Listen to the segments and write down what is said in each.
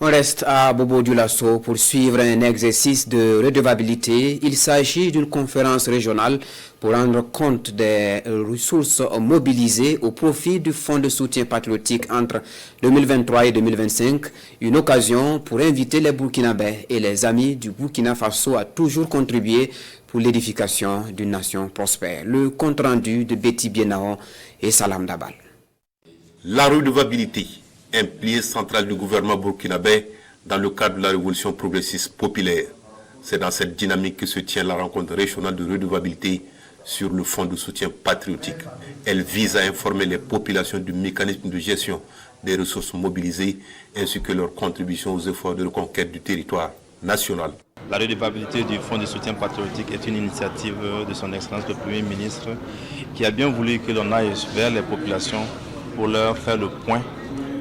On reste à Bobo Dioulasso pour suivre un exercice de redevabilité. Il s'agit d'une conférence régionale pour rendre compte des ressources mobilisées au profit du Fonds de soutien patriotique entre 2023 et 2025. Une occasion pour inviter les Burkinabés et les amis du Burkina Faso à toujours contribuer pour l'édification d'une nation prospère. Le compte-rendu de Betty Bienahon et Salam Dabal. La redevabilité, un pilier central du gouvernement burkinabé dans le cadre de la révolution progressiste populaire. C'est dans cette dynamique que se tient la rencontre régionale de redevabilité sur le fonds de soutien patriotique. Elle vise à informer les populations du mécanisme de gestion des ressources mobilisées ainsi que leur contribution aux efforts de reconquête du territoire national. La redevabilité du fonds de soutien patriotique est une initiative de son Excellence le Premier ministre qui a bien voulu que l'on aille vers les populations pour leur faire le point,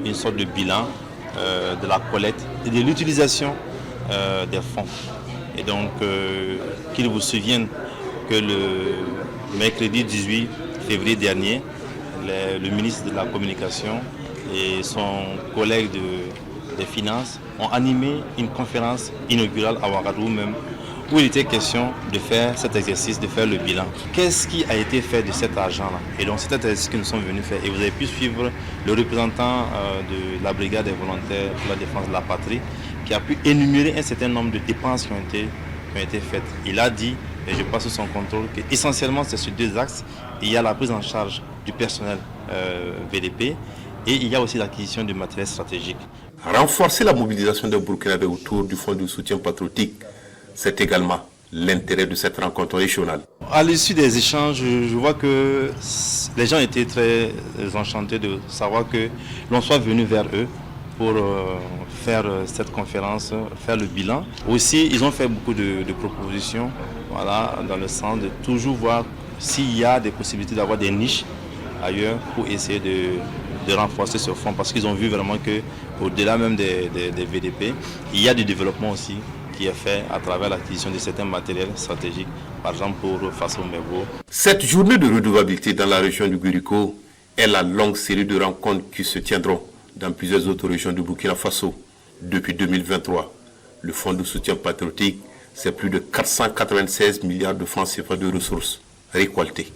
une sorte de bilan de la collecte et de l'utilisation des fonds. Et donc, qu'il vous souvienne que le mercredi 18 février dernier, le ministre de la Communication et son collègue des Finances ont animé une conférence inaugurale à Ouagadougou même, où il était question de faire cet exercice, de faire le bilan. Qu'est-ce qui a été fait de cet argent-là? Et donc c'est cet exercice que nous sommes venus faire. Et vous avez pu suivre le représentant de la brigade des volontaires pour la défense de la patrie, qui a pu énumérer un certain nombre de dépenses qui ont été faites. Il a dit, et je passe sous son contrôle, qu'essentiellement c'est sur deux axes. Il y a la prise en charge du personnel VDP et il y a aussi l'acquisition du matériel stratégique. Renforcer la mobilisation des Burkinabés autour du fonds de soutien patriotique, c'est également l'intérêt de cette rencontre régionale. À l'issue des échanges, je vois que les gens étaient très enchantés de savoir que l'on soit venu vers eux pour faire cette conférence, faire le bilan. Aussi, ils ont fait beaucoup de propositions, voilà, dans le sens de toujours voir s'il y a des possibilités d'avoir des niches ailleurs pour essayer de renforcer ce fonds, parce qu'ils ont vu vraiment qu'au-delà même des VDP, il y a du développement aussi qui est fait à travers l'acquisition de certains matériels stratégiques, par exemple pour Faso Mebo. Cette journée de redevabilité dans la région du Guriko est la longue série de rencontres qui se tiendront dans plusieurs autres régions du Burkina Faso depuis 2023. Le fonds de soutien patriotique, c'est plus de 496 milliards de francs CFA de ressources récoltées.